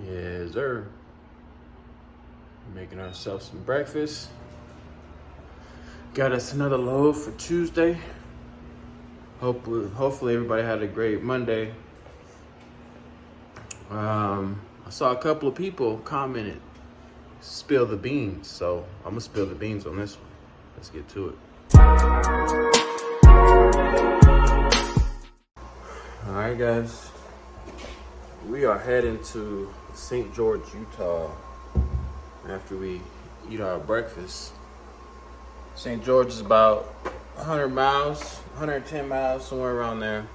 Yes, sir. Making ourselves some breakfast. Got us another load for Tuesday. Hopefully everybody had a great Monday. I saw a couple of people commented, spill the beans. So I'm gonna spill the beans on this one. Let's get to it. All right, guys. We are heading to St. George, Utah after we eat our breakfast. St. George is about 100 miles, 110 miles, somewhere around there.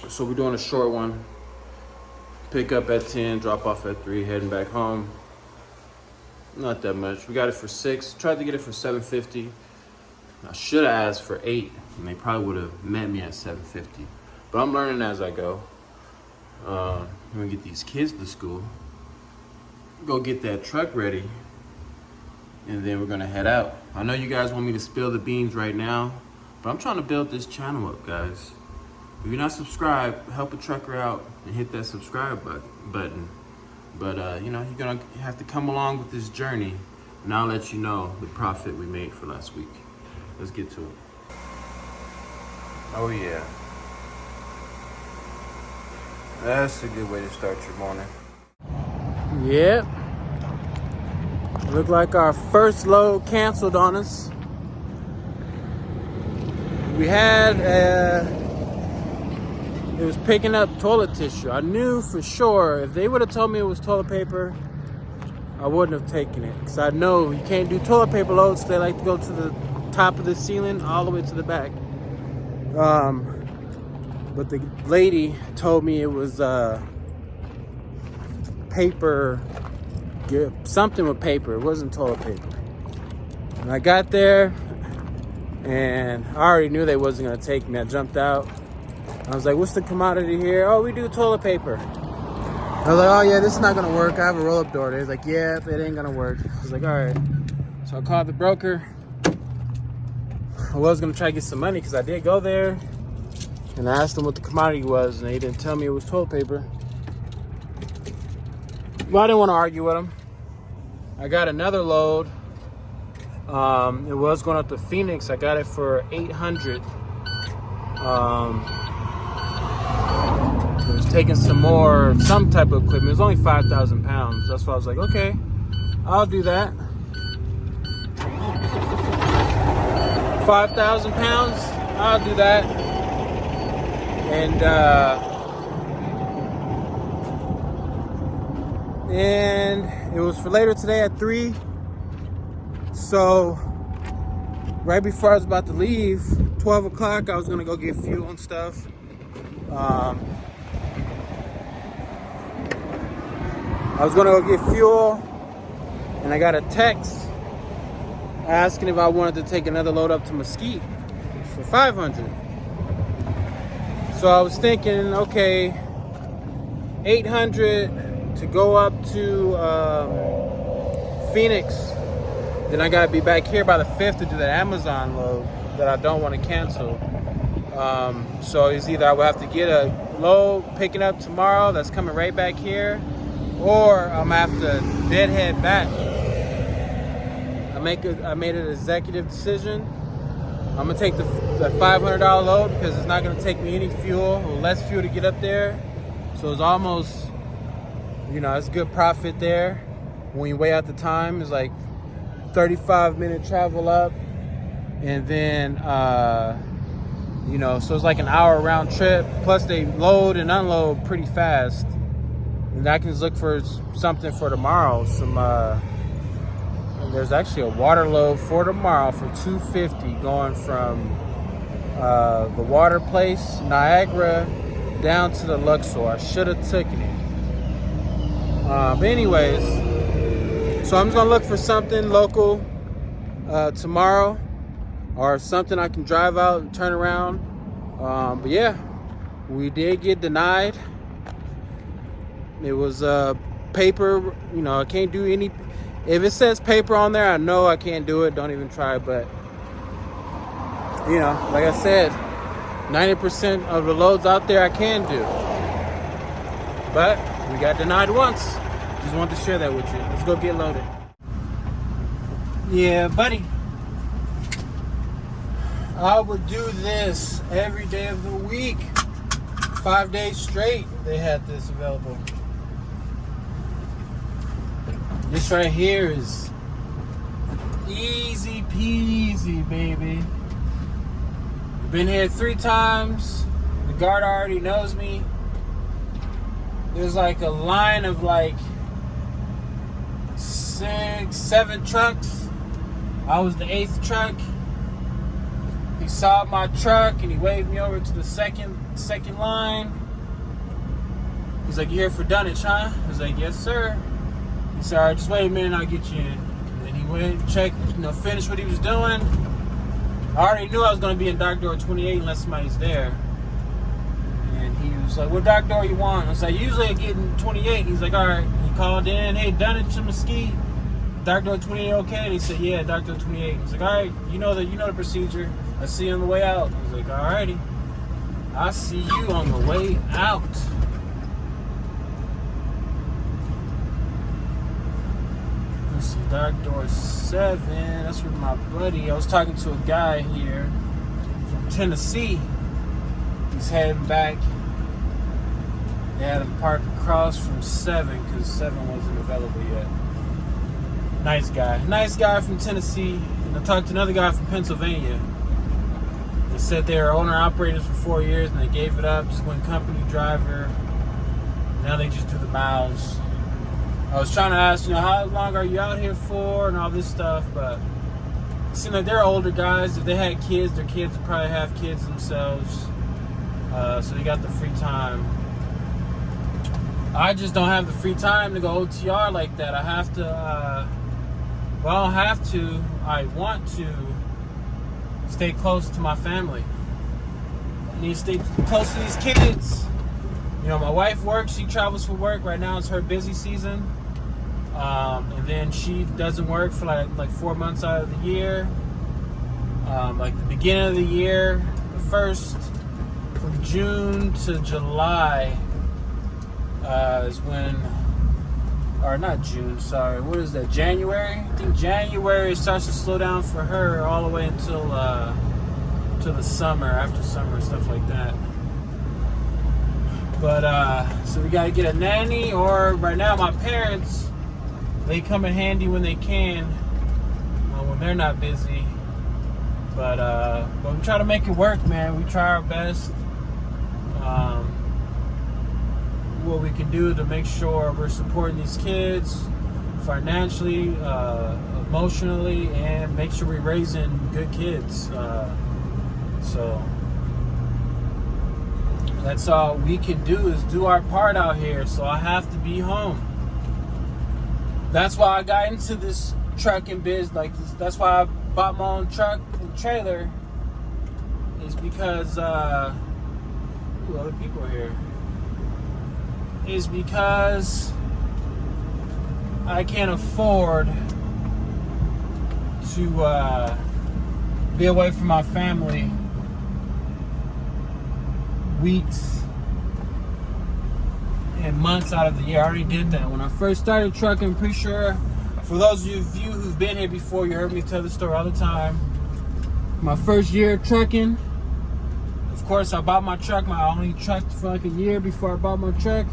So we're doing a short one. Pick up at 10, drop off at 3, heading back home. Not that much. We got it for 6. Tried to get it for $7.50. I should have asked for 8, and they probably would have met me at $7.50. But I'm learning as I go. I'm gonna get these kids to school, go get that truck ready, and then we're gonna head out. I know you guys want me to spill the beans right now, but I'm trying to build this channel up, guys. If you're not subscribed, help a trucker out and hit that subscribe button. But you're gonna have to come along with this journey, and I'll let you know the profit we made for last week. Let's get to it. Oh yeah. That's a good way to start your morning. Yep. Look like our first load canceled on us. We had it was picking up toilet tissue. I knew for sure if they would have told me it was toilet paper, I wouldn't have taken it. Because I know you can't do toilet paper loads. They like to go to the top of the ceiling all the way to the back. But the lady told me it was paper, something with paper. It wasn't toilet paper. And I got there, and I already knew they wasn't gonna take me. I jumped out. I was like, "What's the commodity here?" "Oh, we do toilet paper." I was like, "Oh yeah, this is not gonna work. I have a roll-up door." They're like, "Yeah, it ain't gonna work." I was like, "All right." So I called the broker. I was gonna try to get some money because I did go there. And I asked them what the commodity was, and they didn't tell me it was toilet paper. Well, I didn't want to argue with them. I got another load. It was going up to Phoenix. I got it for $800. It was taking some type of equipment. It was only 5,000 pounds. That's why I was like, okay, I'll do that. 5,000 pounds, I'll do that. And it was for later today at 3. So right before I was about to leave, 12 o'clock, I was gonna go get fuel and stuff. I was gonna go get fuel, and I got a text asking if I wanted to take another load up to Mesquite for $500. So I was thinking, okay, $800 to go up to Phoenix. Then I gotta be back here by the 5th to do that Amazon load that I don't want to cancel. So it's either I will have to get a load picking up tomorrow that's coming right back here, or I'm gonna have to deadhead back. I made an executive decision. I'm gonna take the $500 load because it's not gonna take me any fuel or less fuel to get up there. So it's almost, it's good profit there. When you weigh out the time, it's like 35-minute travel up, and then so it's like an hour round trip. Plus they load and unload pretty fast, and I can just look for something for tomorrow. There's actually a water load for tomorrow for $250 going from the water place, Niagara, down to the Luxor. I should have taken it. But anyways, so I'm just gonna look for something local tomorrow, or something I can drive out and turn around. But yeah, we did get denied. It was paper. I can't do any. If it says paper on there, I know I can't do it. Don't even try. But like I said, 90% of the loads out there I can do. But we got denied once. Just wanted to share that with you. Let's go get loaded. Yeah, buddy. I would do this every day of the week. 5 days straight, they had this available. This right here is easy peasy, baby. Been here 3 times. The guard already knows me. There's like a line of like 6, 7 trucks. I was the 8th truck. He saw my truck and he waved me over to the second line. He's like, "You here for dunnage, huh?" I was like, "Yes, sir." He said, "All right, just wait a minute, I'll get you in." And then he went, checked, finished what he was doing. I already knew I was going to be in dock door 28 unless somebody's there. And he was like, "What dock door you want?" I was like, "Usually I get in 28. He's like, "All right." He called in, "Hey, dunnage to Mesquite. Dock door 28 okay?" And he said, "Yeah, dock door 28. He's like, "All right, you know the procedure. I see you on the way out." I was like, "All righty. I see you on the way out." Let's see, dock door 7. That's where my buddy. I was talking to a guy here from Tennessee. He's heading back. They had him park across from 7 because 7 wasn't available yet. Nice guy from Tennessee. And I talked to another guy from Pennsylvania. They said they were owner-operators for 4 years and they gave it up, just went company driver. Now they just do the miles. I was trying to ask, how long are you out here for and all this stuff, but it seemed like they're older guys. If they had kids, their kids would probably have kids themselves. So they got the free time. I just don't have the free time to go OTR like that. I have to, I don't have to. I want to stay close to my family. I need to stay close to these kids. My wife works. She travels for work. Right now it's her busy season. And then she doesn't work for like 4 months out of the year. Like the beginning of the year, the first, from June to July is when, or not June, sorry, what is that, January? I think January starts to slow down for her all the way until to the summer, after summer and stuff like that. But, so we gotta get a nanny, or right now my parents, they come in handy when they can, when they're not busy. But we try to make it work, man. We try our best. What we can do to make sure we're supporting these kids financially, emotionally, and make sure we're raising good kids. So that's all we can do, is do our part out here. So I have to be home. That's why I got into this trucking biz like this. That's why I bought my own truck and trailer. Is because other people are here. Is because I can't afford to be away from my family weeks and months out of the year. I already did that when I first started trucking. I'm pretty sure for those of you who've been here before, you heard me tell the story all the time. My first year trucking, of course, I bought my truck. I only trucked for like a year before I bought my truck.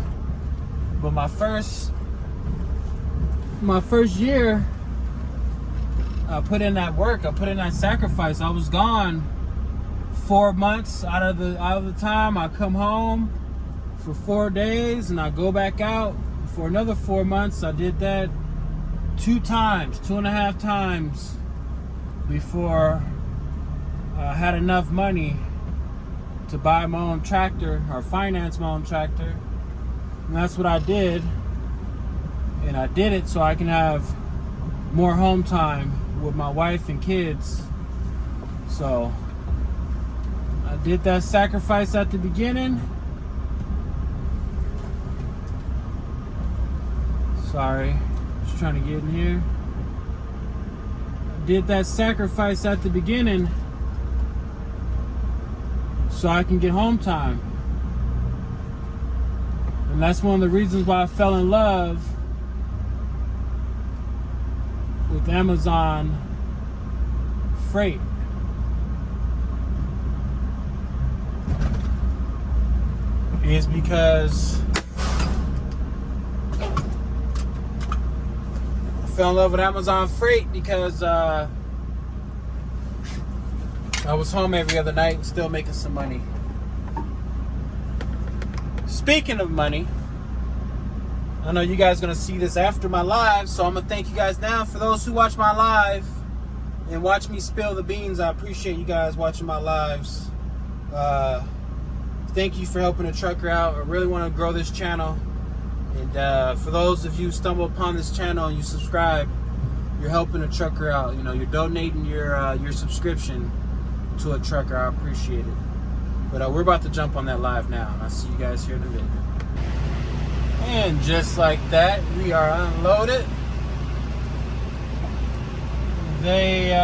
But my first year, I put in that work. I put in that sacrifice. I was gone 4 months out of the time. I come home for 4 days and I go back out for another 4 months. I did that 2.5 times before I had enough money to buy my own tractor or finance my own tractor. And that's what I did. And I did it so I can have more home time with my wife and kids. So I did that sacrifice at the beginning. Sorry, just trying to get in here. I did that sacrifice at the beginning so I can get home time. And that's one of the reasons why I fell in love with Amazon Freight. Is because I fell in love with Amazon Freight because I was home every other night and still making some money. Speaking of money, I know you guys are going to see this after my live, so I'm going to thank you guys now. For those who watch my live and watch me spill the beans, I appreciate you guys watching my lives. Thank you for helping a trucker out. I really want to grow this channel. And for those of you who stumble upon this channel and you subscribe, you're helping a trucker out. You know, you're donating your subscription to a trucker. I appreciate it. But we're about to jump on that live now, and I'll see you guys here in a minute. And just like that, we are unloaded. They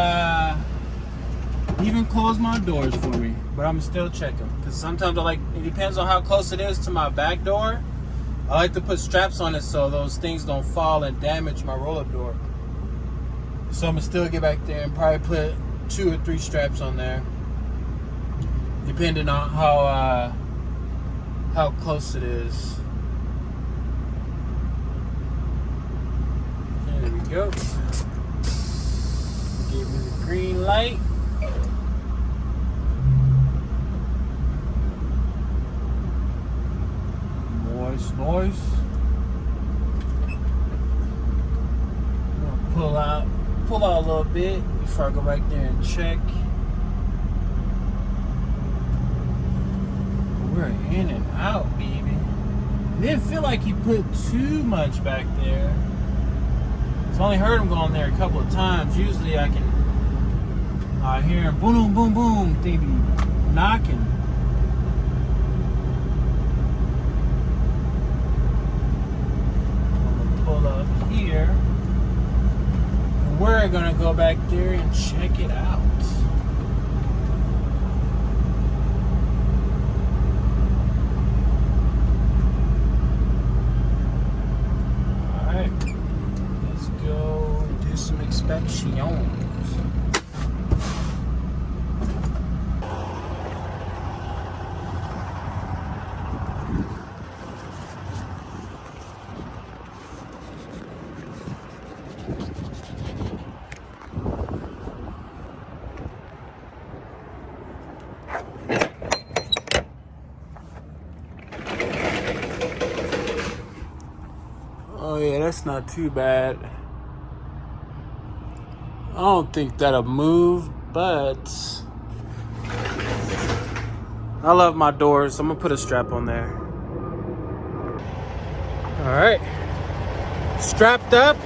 even closed my doors for me, but I'm still checking. Because sometimes it depends on how close it is to my back door. I like to put straps on it so those things don't fall and damage my roll-up door. So I'm going to still get back there and probably put 2 or 3 straps on there, depending on how close it is. There we go. Give me the green light. Noise. I'm gonna pull out a little bit before I go back there and check. We're in and out, baby. Didn't feel like he put too much back there. I've only heard him go on there a couple of times. Usually I can hear him boom, boom, boom, they be knocking. I'm gonna pull up here. And we're gonna go back there and check it out. Inspections. Oh yeah, that's not too bad. I don't think that'll move, but I love my doors. I'm gonna put a strap on there. All right, strapped up.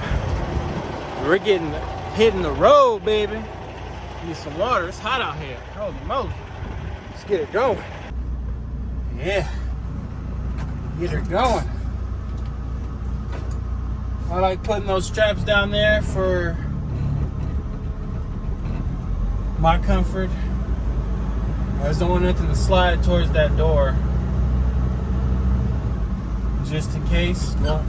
We're hitting the road, baby. Need some water. It's hot out here. Holy moly! Let's get it going. Yeah, get her going. I like putting those straps down there for my comfort. I just don't want nothing to slide towards that door. Just in case. Well,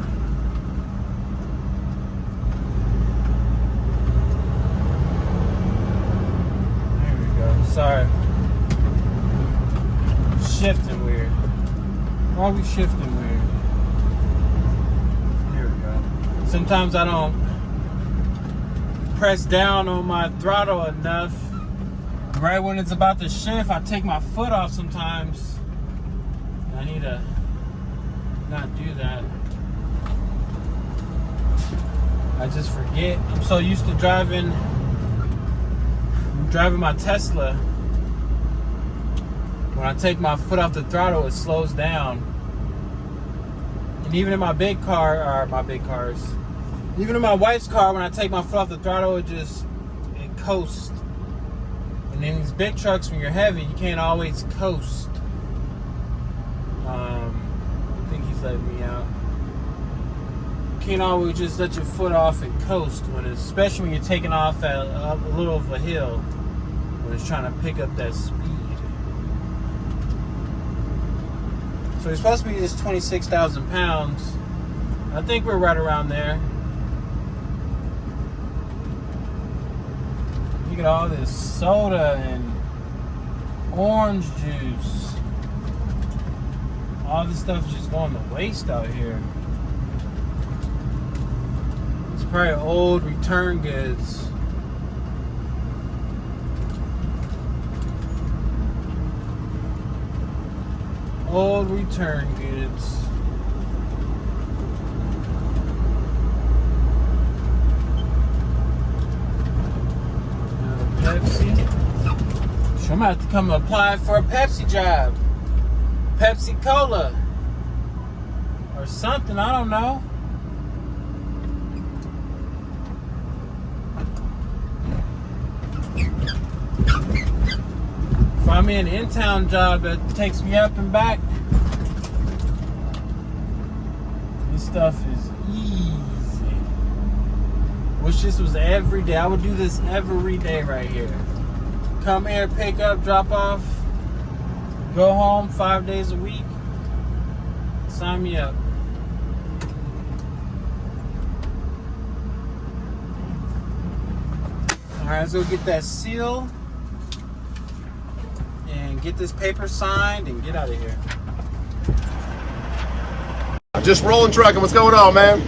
there we go. Sorry. Shifting weird. Why are we shifting weird? Here we go. Sometimes I don't press down on my throttle enough. Right when it's about to shift, I take my foot off sometimes. I need to not do that. I just forget. I'm so used to driving my Tesla. When I take my foot off the throttle, it slows down. And even in my big car, or my big cars, even in my wife's car, when I take my foot off the throttle, it coasts. And in these big trucks, when you're heavy, you can't always coast. I think he's letting me out. You can't always just let your foot off and coast, especially when you're taking off at a little of a hill, when it's trying to pick up that speed. So he's supposed to be just 26,000 pounds. I think we're right around there. Look at all this soda and orange juice. All this stuff is just going to waste out here. It's probably old return goods. Old return goods. Pepsi. So I'm gonna have to come apply for a Pepsi job. Pepsi Cola. Or something, I don't know. Find me an in-town job that takes me up and back. This stuff is easy. Wish this was every day. I would do this every day right here. Come here, pick up, drop off, go home 5 days a week. Sign me up. Alright, let's go get that seal and get this paper signed and get out of here. Just rolling trucking. What's going on, man?